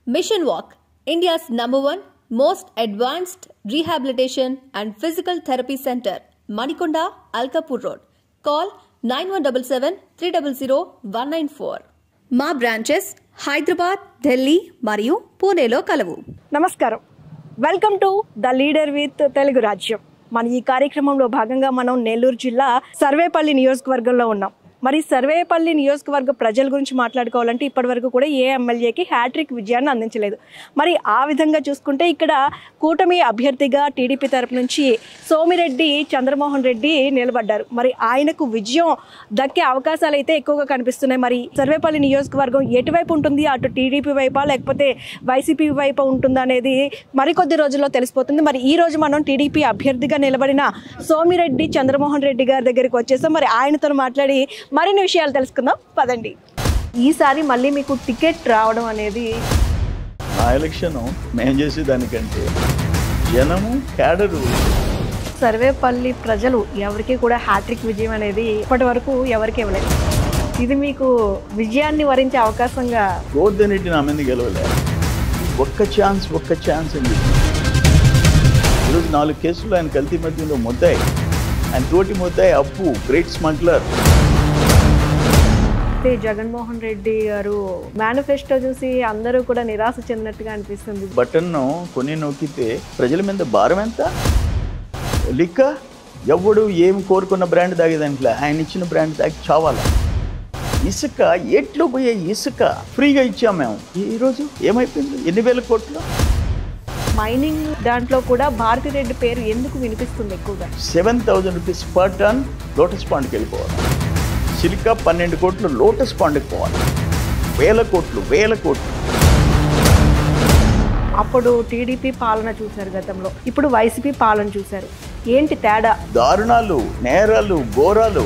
Mission Walk, India's #1 most advanced rehabilitation and physical therapy center, Manikonda, Alkapur Road. Call 9177-300-194. మా branches Hyderabad, Delhi మరియు పూణేలో కలవు. నమస్కారం, welcome to the leader with Telugu రాజ్యం. మన ఈ కార్యక్రమంలో భాగంగా మనం నెల్లూరు జిల్లా సర్వేపల్లి నియోజకవర్గంలో ఉన్నాం. మరి సర్వేపల్లి నియోజకవర్గ ప్రజల గురించి మాట్లాడుకోవాలంటే ఇప్పటివరకు కూడా ఏ ఎమ్మెల్యేకి హ్యాట్రిక్ విజయాన్ని అందించలేదు. మరి ఆ విధంగా చూసుకుంటే ఇక్కడ కూటమి అభ్యర్థిగా టీడీపీ తరపు నుంచి సోమిరెడ్డి చంద్రమోహన్ రెడ్డి నిలబడ్డారు. మరి ఆయనకు విజయం దక్కే అవకాశాలు అయితే ఎక్కువగా కనిపిస్తున్నాయి. మరి సర్వేపల్లి నియోజకవర్గం ఎటువైపు ఉంటుంది, అటు టీడీపీ వైపా లేకపోతే వైసీపీ వైపు ఉంటుందా అనేది మరికొద్ది రోజుల్లో తెలిసిపోతుంది. మరి ఈ రోజు మనం టీడీపీ అభ్యర్థిగా నిలబడిన సోమిరెడ్డి చంద్రమోహన్ రెడ్డి గారి దగ్గరికి వచ్చేసాం. మరి ఆయనతో మాట్లాడి మరిన్ని విషయాలు తెలుసుకుందాం, పదండి. ఈసారి మళ్ళీ మీకు టికెట్ రావడం అనేది నా ఎలక్షన్ మేము చేసే దానికంటే జనము క్యాడరు. సర్వేపల్లి ప్రజలు ఎవరికి కూడా హ్యాట్రిక్ విజయం అనేది ఇప్పటి వరకు ఎవరికి ఇవ్వలేదు. ఇది మీకు విజయాన్ని వరించే అవకాశంగా గోర్ధనరెడ్డి నా మీద గెలవలే. ఒక్క ఛాన్స్ అని చెప్పి ఈరోజు 4 కేసులు ఆయన కల్తీ మధ్యలో ముద్దాయి, ఆయన తోటి ముద్దాయి అప్పు, గ్రేట్ స్మగ్లర్. జగన్మోహన్ రెడ్డి గారు మేనిఫెస్టో చూసి అందరూ కూడా నిరాశ చెందినట్టుగా అనిపిస్తుంది. బటన్ను కొని నొక్కితే ప్రజల మీద భారం ఎంత? లిక్క ఎవడు ఏం కోరుకున్న బ్రాండ్ తాగేదాంట్లో ఆయన ఇచ్చిన బ్రాండ్ తాగి చావాలి. ఇసుక ఏట్లో పోయే ఇసుక ఫ్రీగా ఇచ్చాం మేము. ఈరోజు ఏమైపోయింది? 8,000 కోట్లు. మైనింగ్ దాంట్లో కూడా భారతిరెడ్డి పేరు ఎందుకు వినిపిస్తుంది ఎక్కువగా? 7,000 రూపీస్ పర్ టన్ లోటస్ పాండ్కి వెళ్ళిపోవాలి. సిలికా 12 కోట్లు లోటస్ పాండ్కి పోవాలి. వేల కోట్లు. అప్పుడు టీడీపీ పాలన చూశారు గతంలో, ఇప్పుడు వైసీపీ పాలన చూశారు. ఏంటి తేడా? దారుణాలు, నేరాలు, ఘోరాలు.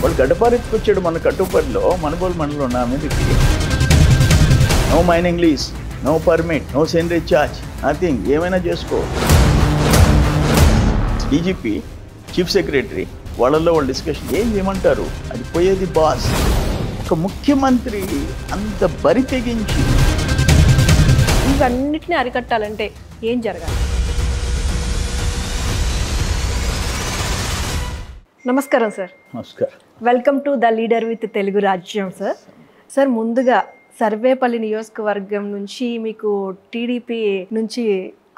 వాళ్ళు గడ్డపారెత్తుకొచ్చాడు మన కట్టుపడిలో, మనగోలు మండలం నా మీదకి. No mining lease, no permit, no సెండరీ ఛార్జ్, నథింగ్. ఏమైనా చేసుకో. డీజీపీ, చీఫ్ సెక్రటరీ వాళ్ళల్లో వాళ్ళు డిస్కషన్ ఏం చేయమంటారు, అది పోయేది బాస్. ఒక ముఖ్యమంత్రి అంత బరి తెగించి ఇవన్నిటిని అరికట్టాలంటే ఏం జరగాలి? నమస్కారం సార్. నమస్కారం. Welcome to the leader with Telugu రాజ్యం. సార్ ముందుగా సర్వేపల్లి నియోజకవర్గం నుంచి మీకు టీడీపీ నుంచి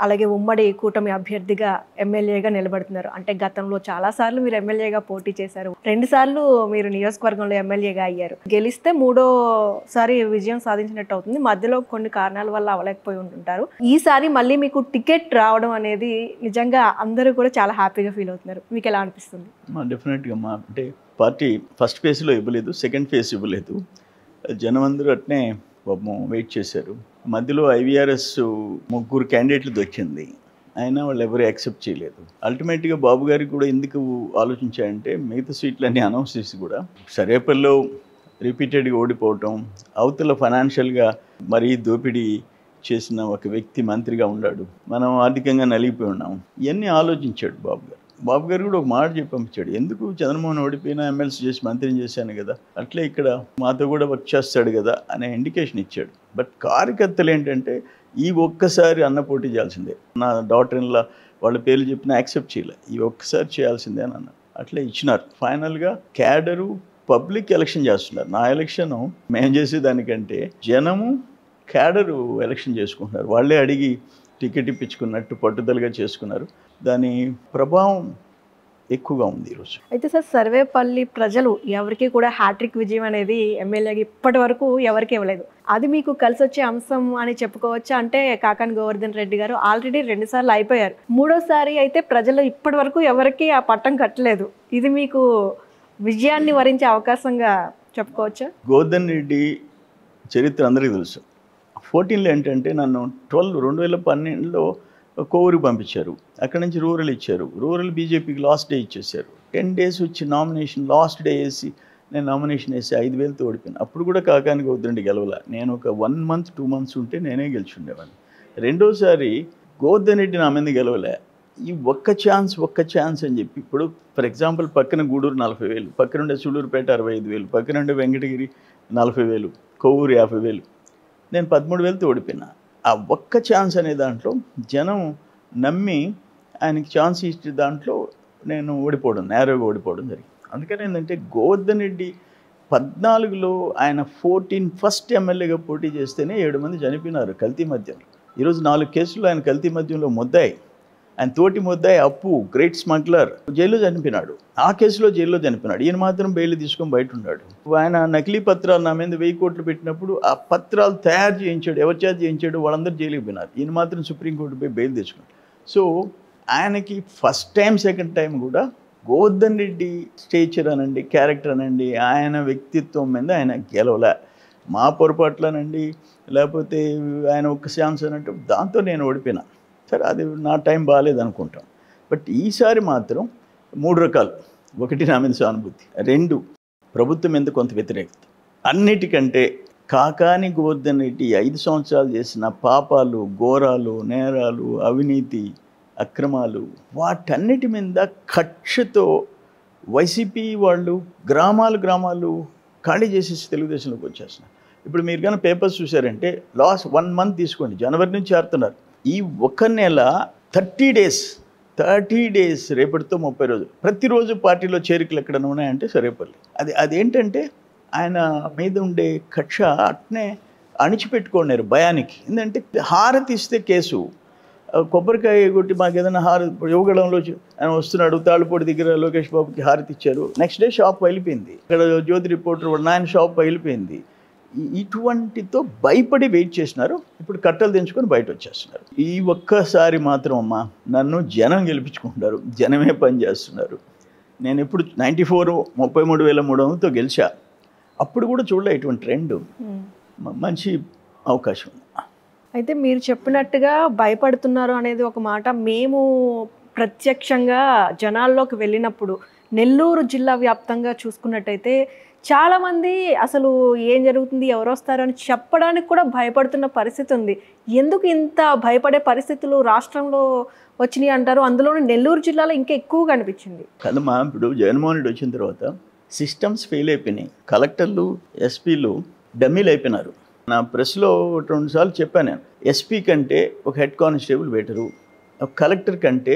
అలాగే ఉమ్మడి కూటమి అభ్యర్థిగా ఎమ్మెల్యేగా నిలబడుతున్నారు. అంటే గతంలో చాలాసార్లు మీరు ఎమ్మెల్యేగా పోటీ చేశారు, 2 సార్లు మీరు నియోజకవర్గంలో ఎమ్మెల్యేగా అయ్యారు. గెలిస్తే 3ఓసారి విజయం సాధించినట్టు అవుతుంది. మధ్యలో కొన్ని కారణాల వల్ల అవ్వలేకపోయి ఉంటుంటారు. ఈసారి మళ్ళీ మీకు టికెట్ రావడం అనేది నిజంగా అందరూ కూడా చాలా హ్యాపీగా ఫీల్ అవుతున్నారు. మీకు ఎలా అనిపిస్తుంది? డెఫినెట్గా అంటే పార్టీ ఫస్ట్ ఫేజ్లో ఇవ్వలేదు, సెకండ్ ఫేజ్ ఇవ్వలేదు. జనం అందరూ అట్నే వెయిట్ చేశారు. మధ్యలో ఐవీఆర్ఎస్ 3 క్యాండిడేట్లు దొరికింది, అయినా వాళ్ళు ఎవరు యాక్సెప్ట్ చేయలేదు. అల్టిమేట్గా బాబు గారికి కూడా ఎందుకు ఆలోచించాయంటే మిగతా సీట్లన్నీ అనౌన్స్ చేసి కూడా సర్వేపల్లిలో రిపీటెడ్గా ఓడిపోవటం, అవతల ఫైనాన్షియల్గా మరీ దోపిడీ చేసిన ఒక వ్యక్తి మంత్రిగా ఉన్నాడు, మనం ఆర్థికంగా నలిగిపోయి ఉన్నాం. ఇవన్నీ ఆలోచించాడు బాబు గారు. బాబు గారు కూడా ఒక మాట చెప్పి పంపించాడు, ఎందుకు చంద్రమోహన్ ఓడిపోయినా ఎమ్మెల్సీ చేసి మంత్రిని చేశాను కదా, అట్లే ఇక్కడ మాతో కూడా వర్క్ చేస్తాడు కదా అనే ఇండికేషన్ ఇచ్చాడు. బట్ కార్యకర్తలు ఏంటంటే ఈ ఒక్కసారి అన్న పోటీ చేయాల్సిందే, నా డాటర్ ఇన్లా వాళ్ళ పేర్లు చెప్పినా యాక్సెప్ట్ చేయలే, ఈ ఒక్కసారి చేయాల్సిందే అని అన్నారు. అట్లే ఇచ్చినారు. ఫైనల్గా క్యాడరు పబ్లిక్ ఎలక్షన్ చేస్తున్నారు. నా ఎలక్షన్ మేము చేసే దానికంటే జనము క్యాడరు ఎలక్షన్ చేసుకుంటున్నారు. వాళ్ళే అడిగి టికెట్ ఇప్పించుకున్నట్టు పట్టుదలగా చేసుకున్నారు. దాని ప్రభావం ఎక్కువగా ఉంది ఈరోజు. అయితే సార్, సర్వేపల్లి ప్రజలు ఎవరికి కూడా హ్యాట్రిక్ విజయం అనేది ఎమ్మెల్యేకి ఇప్పటి వరకు ఎవరికి ఇవ్వలేదు. అది మీకు కలిసి వచ్చే అంశం అని చెప్పుకోవచ్చు. అంటే కాకాని గోవర్ధన్ రెడ్డి గారు ఆల్రెడీ 2 సార్లు అయిపోయారు, 3ఓసారి అయితే ప్రజలు ఇప్పటి వరకు ఎవరికి ఆ పట్టం కట్టలేదు. ఇది మీకు విజయాన్ని వరించే అవకాశంగా చెప్పుకోవచ్చా? గోవర్ధన్ రెడ్డి చరిత్ర అందరికీ తెలుసు. 14లో ఏంటంటే నన్ను 2012లో కోవూరుకి పంపించారు, అక్కడి నుంచి రూరల్ ఇచ్చారు. రూరల్ బీజేపీకి లాస్ట్ డే ఇచ్చేసారు. 10 days వచ్చి నామినేషన్ లాస్ట్ డే వేసి నేను నామినేషన్ వేసి 5,000తో ఓడిపోయాను. అప్పుడు కూడా కాకాని గోవర్ధన్ రెడ్డి గెలవల. నేను ఒక 1 month 2 months ఉంటే నేనే గెలిచుండేవాడిని. రెండోసారి గోవర్ధన్ రెడ్డి నా మీద గెలవలే. ఈ ఒక్క ఛాన్స్ అని చెప్పి ఇప్పుడు ఫర్ ఎగ్జాంపుల్ పక్కన గూడూరు 40,000, పక్కనుండే సూళ్ళూరుపేట 65,000, పక్కనుండే వెంకటగిరి 40,000, కొవ్వూరు 50,000. నేను 13,000తో ఓడిపోయినా. ఆ ఒక్క ఛాన్స్ అనే దాంట్లో జనం నమ్మి ఆయనకి ఛాన్స్ ఇచ్చే దాంట్లో నేను నేరోగా ఓడిపోవడం జరిగింది. అందుకని ఏంటంటే గోవర్ధన్ రెడ్డి 14లో ఆయన ఫస్ట్ ఎమ్మెల్యేగా పోటీ చేస్తేనే 7 మంది చనిపోయినారు కల్తీ మద్యంలో. ఈరోజు 4 కేసులు ఆయన కల్తీ మద్యంలో ముద్దాయి. ఆయన తోటి ముద్దాయి అప్పు గ్రేట్ స్మగ్లర్ జైల్లో చనిపోయినాడు. ఆ కేసులో జైల్లో చనిపోయినాడు. ఈయన మాత్రం బెయిల్ తీసుకొని బయట ఉన్నాడు. ఆయన నకిలీ పత్రాలు నా మీద 1000 కోట్లు పెట్టినప్పుడు ఆ పత్రాలు తయారు చేయించాడు. ఎవరి చేత చేయించాడు? వాళ్ళందరూ జైలుకి పోయినారు. ఈయన మాత్రం సుప్రీంకోర్టు పోయి బెయిల్ తెచ్చుకున్నాడు. సో ఆయనకి ఫస్ట్ టైం సెకండ్ టైం కూడా గోవర్ధన్ రెడ్డి స్టేచర్ అనండి, క్యారెక్టర్ అనండి, ఆయన వ్యక్తిత్వం మీద ఆయన గెలవలే. మా పొరపాట్లనండి, లేకపోతే ఆయన ఒక్క ఛాన్స్ అన్నట్టు దాంతో నేను ఓడిపోయినా. సరే, అది నా టైం బాగాలేదనుకుంటాం. బట్ ఈసారి మాత్రం 3 రకాలు. 1 నా మీద సానుభూతి, 2 ప్రభుత్వం మీద కొంత వ్యతిరేకత. అన్నిటికంటే కాకాని గోవర్ధన్ రెడ్డి 5 సంవత్సరాలు చేసిన పాపాలు, ఘోరాలు, నేరాలు, అవినీతి, అక్రమాలు, వాటన్నిటి మీద కక్షతో వైసీపీ వాళ్ళు గ్రామాలు ఖాళీ చేసేసి తెలుగుదేశంలోకి వచ్చేస్తున్నారు. ఇప్పుడు మీరు కానీ పేపర్స్ చూసారంటే లాస్ట్ 1 మంత్ తీసుకోండి, జనవరి నుంచి ఆడుతున్నారు. ఈ 1 నెల 30 డేస్ రేపటితో 30 రోజులు. ప్రతిరోజు పార్టీలో చేరికలు ఎక్కడైనా ఉన్నాయంటే సరేపల్లి. అదేంటంటే ఆయన మీద ఉండే కక్ష అట్నే అణిచిపెట్టుకున్నారు భయానికి. ఎందుకంటే హారతి ఇస్తే కేసు, కొబ్బరికాయ కొట్టి మాకు ఏదైనా యువగడంలో ఆయన వస్తున్నాడు, తాళ్ళపూడి దగ్గర లోకేష్ బాబుకి హారతి ఇచ్చారు. నెక్స్ట్ డే షాప్ వెళ్ళిపోయింది. ఇక్కడ జ్యోతి రిపోర్టర్ నాయన షాప్ వెళ్ళిపోయింది. ఇటువంటితో భయపడి వెయిట్ చేసినారు. ఇప్పుడు కట్టలు తెంచుకొని బయట వచ్చేస్తున్నారు. ఈ ఒక్కసారి మాత్రం అమ్మా నన్ను జనం గెలిపించుకుంటారు, జనమే పని చేస్తున్నారు. నేను ఇప్పుడు 94 33,300తో గెలిచా. అప్పుడు కూడా చూడలే ఇటువంటి ట్రెండ్. మంచి అవకాశం. అయితే మీరు చెప్పినట్టుగా భయపడుతున్నారు అనేది ఒక మాట. మేము ప్రత్యక్షంగా జనాల్లోకి వెళ్ళినప్పుడు నెల్లూరు జిల్లా వ్యాప్తంగా చూసుకున్నట్టయితే చాలామంది అసలు ఏం జరుగుతుంది, ఎవరు వస్తారు అని చెప్పడానికి కూడా భయపడుతున్న పరిస్థితి ఉంది. ఎందుకు ఇంత భయపడే పరిస్థితులు రాష్ట్రంలో వచ్చినాయి అంటారు? అందులోనూ నెల్లూరు జిల్లాలో ఇంకా ఎక్కువగా అనిపించింది కదమ్మా. ఇప్పుడు జగన్మోహన్ రెడ్డి వచ్చిన తర్వాత సిస్టమ్స్ ఫెయిల్ అయిపోయినాయి. కలెక్టర్లు, ఎస్పీలు డమ్మీలు అయిపోయినారు. నా ప్రెస్లో 2 సార్లు చెప్పాను నేను, ఎస్పీ కంటే ఒక హెడ్ కానిస్టేబుల్ బెటరు, ఒక కలెక్టర్ కంటే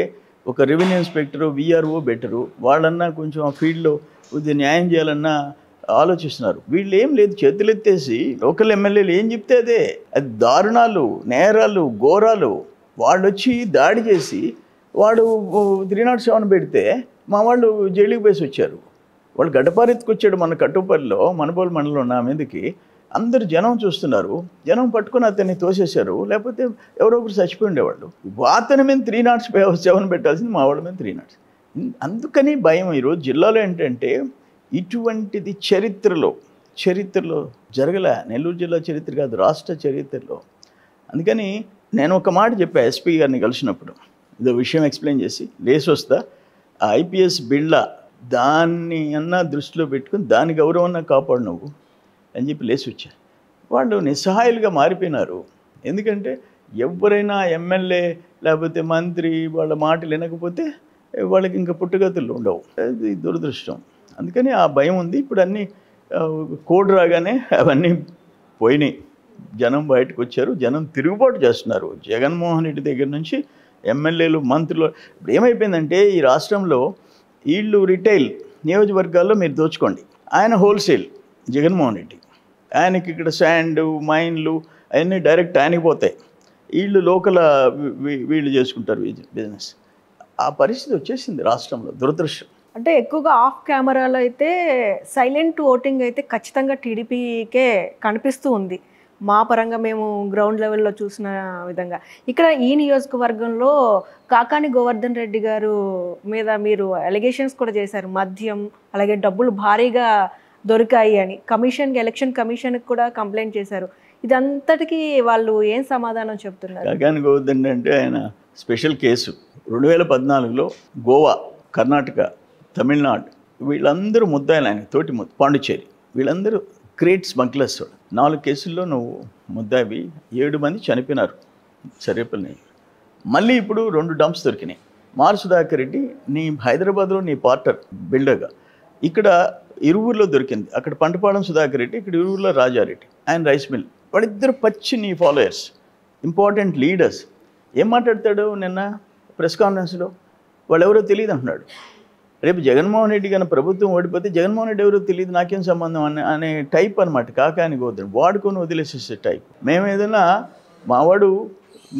ఒక రెవెన్యూ ఇన్స్పెక్టరు, విఆర్ఓ బెటరు. వాళ్ళన్నా కొంచెం ఆ ఫీల్డ్లో కొద్దిగా న్యాయం చేయాలన్నా ఆలోచిస్తున్నారు. వీళ్ళు ఏం లేదు, చేతులెత్తేసి లోకల్ ఎమ్మెల్యేలు ఏం చెప్తే అదే. అది దారుణాలు, నేరాలు, ఘోరాలు. వాళ్ళు వచ్చి దాడి చేసి వాడు 307 పెడితే మా వాళ్ళు జైలుకి పోసి వచ్చారు. వాళ్ళు గడ్డపారెత్తుకొచ్చాడు మన కట్టుపల్లిలో, మనబోలు మండలం నా మీదకి. అందరు జనం చూస్తున్నారు. జనం పట్టుకొని అతన్ని తోసేశారు. లేకపోతే ఎవరో ఒకరు చచ్చిపోయి ఉండేవాళ్ళు. అతని మీద 307 పెట్టాల్సింది మా వాళ్ళ మీద 300. అందుకని భయం. ఈరోజు జిల్లాలో ఏంటంటే ఇటువంటిది చరిత్రలో జరగలే. నెల్లూరు జిల్లా చరిత్ర కాదు, రాష్ట్ర చరిత్రలో. అందుకని నేను ఒక మాట చెప్పా ఎస్పీ గారిని కలిసినప్పుడు, ఇదో విషయం ఎక్స్ప్లెయిన్ చేసి లేసి వస్తా, ఆ ఐపీఎస్ బిళ్ళ దాన్ని అన్నా దృష్టిలో పెట్టుకుని దాని గౌరవాన్ని కాపాడు నువ్వు అని చెప్పి లేచి వచ్చారు. వాళ్ళు నిస్సహాయులుగా మారిపోయినారు. ఎందుకంటే ఎవరైనా ఎమ్మెల్యే లేకపోతే మంత్రి వాళ్ళ మాటలు వినకపోతే వాళ్ళకి ఇంకా పుట్టుగతులు ఉండవు. అది దురదృష్టం. అందుకని ఆ భయం ఉంది. ఇప్పుడు అన్నీ కోడ్ రాగానే అవన్నీ పోయినాయి. జనం బయటకు వచ్చారు. జనం తిరుగుబాటు చేస్తున్నారు. జగన్మోహన్ రెడ్డి దగ్గర నుంచి ఎమ్మెల్యేలు, మంత్రులు. ఇప్పుడు ఏమైపోయిందంటే ఈ రాష్ట్రంలో వీళ్ళు రిటైల్ నియోజకవర్గాల్లో మీరు దోచుకోండి, ఆయన హోల్సేల్. జగన్మోహన్ రెడ్డి ఆయనకి ఇక్కడ శాండ్, మైన్లు అవన్నీ డైరెక్ట్ ఆయనకి పోతాయి. వీళ్ళు లోకల్ వీళ్ళు చేసుకుంటారు బిజినెస్. ఆ పరిస్థితి వచ్చేసింది రాష్ట్రంలో. దురదృష్టం. అంటే ఎక్కువగా ఆఫ్ కెమెరాలో అయితే సైలెంట్ ఓటింగ్ అయితే ఖచ్చితంగా టీడీపీకే కనిపిస్తూ ఉంది. మా పరంగా మేము గ్రౌండ్ లెవెల్లో చూసిన విధంగా. ఇక్కడ ఈ నియోజకవర్గంలో కాకాని గోవర్ధన్ రెడ్డి గారు మీద మీరు అలిగేషన్స్ కూడా చేశారు. మద్యం అలాగే డబ్బులు భారీగా దొరికాయి అని ఎలక్షన్ కమిషన్కి కూడా కంప్లైంట్ చేశారు. ఇదంతటికీ వాళ్ళు ఏం సమాధానం చెప్తున్నారు? కాకాని గోవర్ధన్ అంటే ఆయన స్పెషల్ కేసు 2014లో గోవా, కర్ణాటక, తమిళనాడు వీళ్ళందరూ ముద్దాయిలు. ఆయన తోటి పాండిచ్చేరి వీళ్ళందరూ గ్రేట్ స్మగ్లర్స్. 4 కేసుల్లో నువ్వు ముద్దావి. 7 మంది చనిపోయినారు సరేపల్లి. మళ్ళీ ఇప్పుడు 2 డంప్స్ దొరికినాయి. మార్ సుధాకర్ రెడ్డి నీ హైదరాబాద్లో నీ పార్ట్నర్ బిల్డర్గా, ఇక్కడ ఇరువురులో దొరికింది. అక్కడ పంటపాలెం సుధాకర్ రెడ్డి, ఇక్కడ ఇరువురులో రాజారెడ్డి. ఆయన రైస్ మిల్ వాళ్ళిద్దరు పచ్చిని ఫాలోయర్స్, ఇంపార్టెంట్ లీడర్స్. ఏం మాట్లాడతాడు నిన్న ప్రెస్ కాన్ఫరెన్స్లో? వాళ్ళు ఎవరో తెలియదు అంటున్నాడు. రేపు జగన్మోహన్ రెడ్డి కానీ ప్రభుత్వం ఓడిపోతే జగన్మోహన్ రెడ్డి ఎవరో తెలియదు, నాకేం సంబంధం అనే టైప్ అనమాట. కాకాని గోద్రం వాడుకొని వదిలేసేసే టైప్. మేము ఏదైనా మావాడు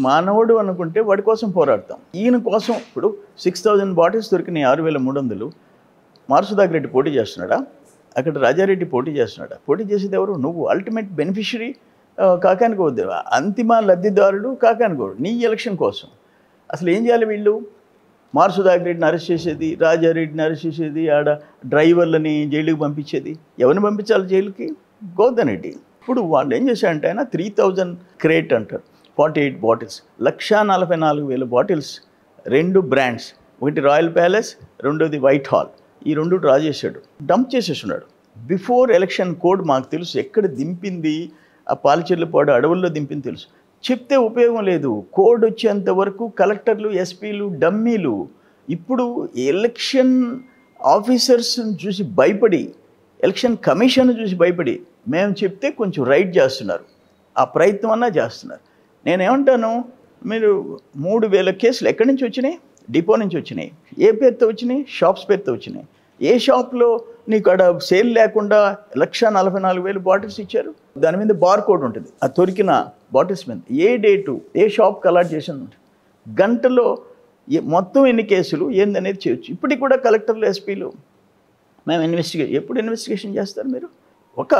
మానవుడు అనుకుంటే వాడి కోసం పోరాడతాం. ఈయన కోసం ఇప్పుడు 6,000 బాటిల్స్ దొరికినాయి, 6,300. మారుసుదాక్ రెడ్డి పోటీ చేస్తున్నాడా? అక్కడ రాజారెడ్డి పోటీ చేస్తున్నాడా? పోటీ చేసేది ఎవరు? నువ్వు. అల్టిమేట్ బెనిఫిషరీ కాకాని గోద్రం, అంతిమ లబ్ధిదారుడు కాకాని గోద్రం నీ ఎలక్షన్ కోసం. అసలు ఏం చేయాలి వీళ్ళు? మారుసుదాక్ రెడ్డిని అరెస్ట్ చేసేది, రాజారెడ్డిని అరెస్ట్ చేసేది, ఆడ డ్రైవర్లని జైలుకి పంపించేది. ఎవరిని పంపించాలి జైలుకి? గోవర్ధన్ రెడ్డి. ఇప్పుడు వాళ్ళు ఏం చేశారంటే ఆయన 3,000 క్రేట్ అంటారు, 48 బాటిల్స్, 1,44,000 బాటిల్స్, 2 బ్రాండ్స్, ఒకటి రాయల్ ప్యాలెస్, రెండోది వైట్ హాల్, ఈ 2 డ్రా చేశాడు, డంప్ చేసేస్తున్నాడు. బిఫోర్ ఎలక్షన్ కోడ్ మాకు తెలుసు ఎక్కడ దింపింది, ఆ పాలచెర్లపాడు అడవుల్లో దింపింది తెలుసు. చెప్తే ఉపయోగం లేదు. కోడ్ వచ్చేంత వరకు కలెక్టర్లు, ఎస్పీలు డమ్మీలు. ఇప్పుడు ఎలక్షన్ ఆఫీసర్స్ని చూసి భయపడి, ఎలక్షన్ కమిషన్ చూసి భయపడి మేము చెప్తే కొంచెం రైట్ చేస్తున్నారు, ఆ ప్రయత్నం అన్నా చేస్తున్నారు. నేనేమంటాను, మీరు 3,000 కేసులు ఎక్కడి నుంచి వచ్చినాయి? డిపో నుంచి వచ్చినాయి. ఏ పేరుతో వచ్చినాయి? షాప్స్ పేరుతో వచ్చినాయి. ఏ షాప్లో నీకు అక్కడ సేల్ లేకుండా 1,44,000 బాటిల్స్ ఇచ్చారు? దాని మీద బార్ కోడ్ ఉంటుంది, ఆ దొరికిన బాటిల్స్ మీద ఏ డేటు, ఏ షాప్కి అలాట్ చేసింది ఉంటుంది. గంటలో మొత్తం ఎన్ని కేసులు ఏందనేది చేయొచ్చు. ఇప్పటికి కూడా కలెక్టర్లు, ఎస్పీలు మేము ఎప్పుడు ఇన్వెస్టిగేషన్ చేస్తారు మీరు? ఒక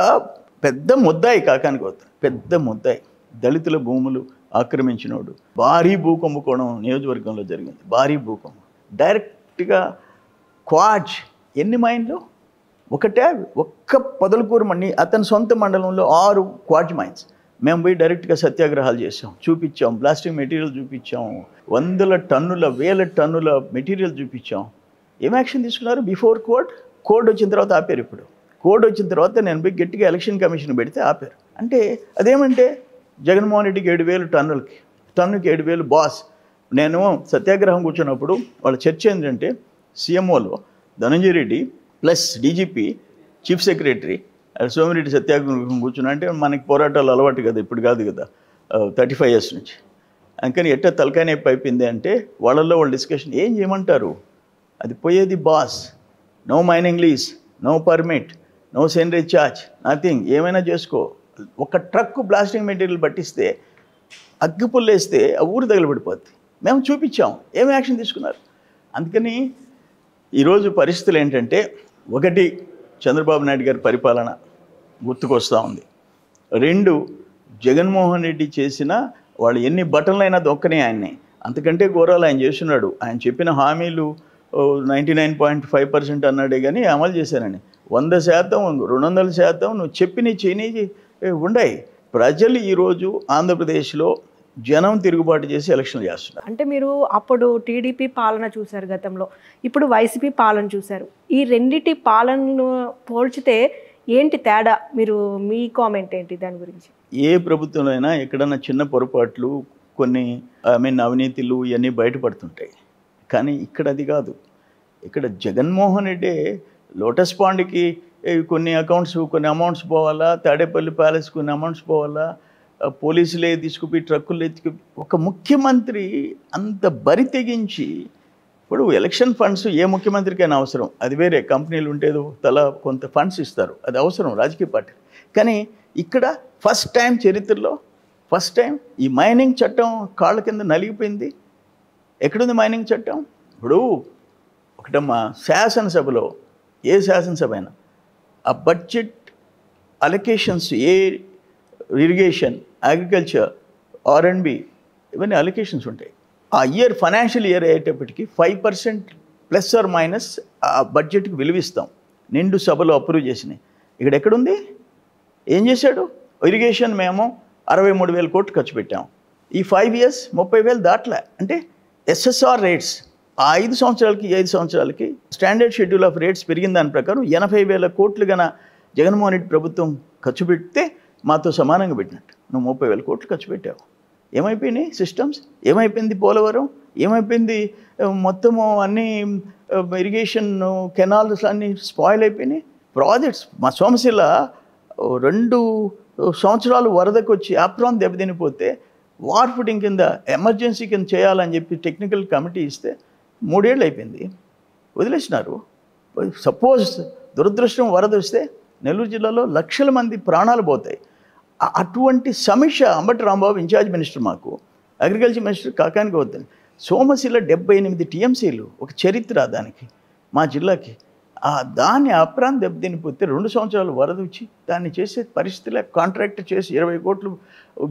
పెద్ద ముద్దాయి కాకాని గోత్రం, పెద్ద ముద్దాయి, దళితుల భూములు ఆక్రమించినోడు. భారీ భూకుంభకోణం నియోజకవర్గంలో జరిగింది, భారీ భూకంపం. డైరెక్ట్గా క్వాడ్జ్ ఎన్ని మైన్లు? ఒక్క పొదలకూరు మండి అతని సొంత మండలంలో 6 క్వాడ్జ్ మైన్స్. మేము పోయి డైరెక్ట్గా సత్యాగ్రహాలు చేసాం, చూపించాం, బ్లాస్టింగ్ మెటీరియల్ చూపించాం, 100 టన్నుల 1000 టన్నుల మెటీరియల్ చూపించాం. ఏం యాక్షన్ తీసుకున్నారు? బిఫోర్ కోడ్ వచ్చిన తర్వాత ఆపారు. ఇప్పుడు కోడ్ వచ్చిన తర్వాత నేను పోయి గట్టిగా ఎలక్షన్ కమిషన్ పెడితే ఆపారు. అంటే అదేమంటే జగన్మోహన్ రెడ్డికి 7,000 టన్నులకి, టన్నుకి 7,000 బాస్. నేను సత్యాగ్రహం కూర్చున్నప్పుడు వాళ్ళ చర్చ ఏంటంటే సీఎంఓలో Dhananjaya Reddy plus DGP, chief secretary Somireddy సత్యాగ్రహం కూర్చున్నా. అంటే మనకి పోరాటాలు అలవాటు కదా, ఇప్పుడు కాదు కదా, 35 years నుంచి. అందుకని ఎట్ట తలకాయ నొప్పి అయిపోయింది అంటే వాళ్ళల్లో వాళ్ళు డిస్కషన్ ఏం చేయమంటారు? అది పోయేది boss, no mining lease, no permit, no seigniorage charge, nothing. ఏమైనా చేసుకో. ఒక ట్రక్ బ్లాస్టింగ్ మెటీరియల్ పట్టిస్తే, అగ్గిపుల్లు వేస్తే ఆ ఊరు తగలబడిపోద్ది. మేము చూపించాం, ఏం యాక్షన్ తీసుకున్నారు? అందుకని ఈరోజు పరిస్థితులు ఏంటంటే, ఒకటి చంద్రబాబు నాయుడు గారి పరిపాలన గుర్తుకొస్తూ ఉంది. 2 జగన్మోహన్ రెడ్డి చేసిన వాళ్ళు ఎన్ని బటన్లైనా దొక్కనే ఆయన్ని, అంతకంటే ఘోరాలు ఆయన చేస్తున్నాడు. ఆయన చెప్పిన హామీలు 99.5% అన్నాడే కానీ అమలు చేశానని. 100%, 200% నువ్వు చెప్పిన చేయని ఉండయి. ప్రజలు ఈరోజు ఆంధ్రప్రదేశ్లో జనం తిరుగుబాటు చేసి ఎలక్షన్లు చేస్తున్నారు. అంటే మీరు అప్పుడు టీడీపీ పాలన చూశారు గతంలో, ఇప్పుడు వైసీపీ పాలన చూశారు. ఈ రెండిటి పాలనను పోల్చితే ఏంటి తేడా? మీరు మీ కామెంట్ ఏంటి దాని గురించి? ఏ ప్రభుత్వంలో అయినా ఎక్కడన్నా చిన్న పొరపాట్లు, కొన్ని అవినీతిలు ఇవన్నీ బయటపడుతుంటాయి. కానీ ఇక్కడ అది కాదు. ఇక్కడ జగన్మోహన్ రెడ్డి లోటస్ పాండ్కి కొన్ని అమౌంట్స్ పోవాలా, తాడేపల్లి ప్యాలెస్ కొన్ని అమౌంట్స్ పోవాలా, పోలీసులే తీసుకుపోయి ట్రక్కులు ఎత్తుకు, ఒక ముఖ్యమంత్రి అంత బరి తెగించి. ఇప్పుడు ఎలక్షన్ ఫండ్స్ ఏ ముఖ్యమంత్రికైనా అవసరం, అది వేరే. కంపెనీలు ఉంటేదో తల కొంత ఫండ్స్ ఇస్తారు, అది అవసరం రాజకీయ పార్టీ. కానీ ఇక్కడ ఫస్ట్ టైం చరిత్రలో ఈ మైనింగ్ చట్టం కాళ్ళ కింద నలిగిపోయింది. ఎక్కడుంది మైనింగ్ చట్టం? ఇప్పుడు ఒకటమ్మా, శాసనసభలో ఏ శాసనసభ అయినా ఆ బడ్జెట్ అలొకేషన్స్, ఏ ఇరిగేషన్, అగ్రికల్చర్, R&B ఇవన్నీ అలొకేషన్స్ ఉంటాయి. ఆ ఫైనాన్షియల్ ఇయర్ అయ్యేటప్పటికి 5% ± ఆ బడ్జెట్కి విలువిస్తాం. నిండు సభలో అప్రూవ్ చేసినాయి. ఇక్కడ ఎక్కడుంది? ఏం చేశాడు? ఇరిగేషన్ మేము 63,000 కోట్లు ఖర్చు పెట్టాం. ఈ 5 years 30,000 దాట్లే. అంటే SSR రేట్స్ ఆ 5 సంవత్సరాలకి స్టాండర్డ్ షెడ్యూల్ ఆఫ్ రేట్స్ పెరిగిన దాని ప్రకారం 80,000 కోట్లు గన జగన్మోహన్ రెడ్డి ప్రభుత్వం ఖర్చు పెడితే మాతో సమానంగా పెట్టినట్టు. నువ్వు 30,000 కోట్లు ఖర్చు పెట్టావు. ఏమైపోయినాయి సిస్టమ్స్? ఏమైపోయింది పోలవరం? ఏమైపోయింది? మొత్తము అన్నీ ఇరిగేషన్ కెనాల్స్ అన్నీ స్పాయిల్ అయిపోయినాయి. ప్రాజెక్ట్స్ మా సోమశిల 2 సంవత్సరాలు వరదకు వచ్చి ఆప్రాన్ దెబ్బతినిపోతే వార్ ఫుటింగ్ కింద ఎమర్జెన్సీ కింద చేయాలని చెప్పి టెక్నికల్ కమిటీ ఇస్తే 3 ఏళ్ళు అయిపోయింది, వదిలేసినారు. సపోజ్ దురదృష్టం వరద వస్తే నెల్లూరు జిల్లాలో లక్షల మంది ప్రాణాలు పోతాయి. అటువంటి సమీక్ష అంబటి రాంబాబు ఇన్ఛార్జ్ మినిస్టర్, మాకు అగ్రికల్చర్ మినిస్టర్ కాకానికి వద్దని. సోమశిల 78 టీఎంసీలు, ఒక చరిత్ర దానికి మా జిల్లాకి. దాన్ని అప్రాన్ దెబ్బతినిపోతే 2 సంవత్సరాలు వరద వచ్చి దాన్ని చేసే పరిస్థితిలో కాంట్రాక్ట్ చేసి 20 కోట్లు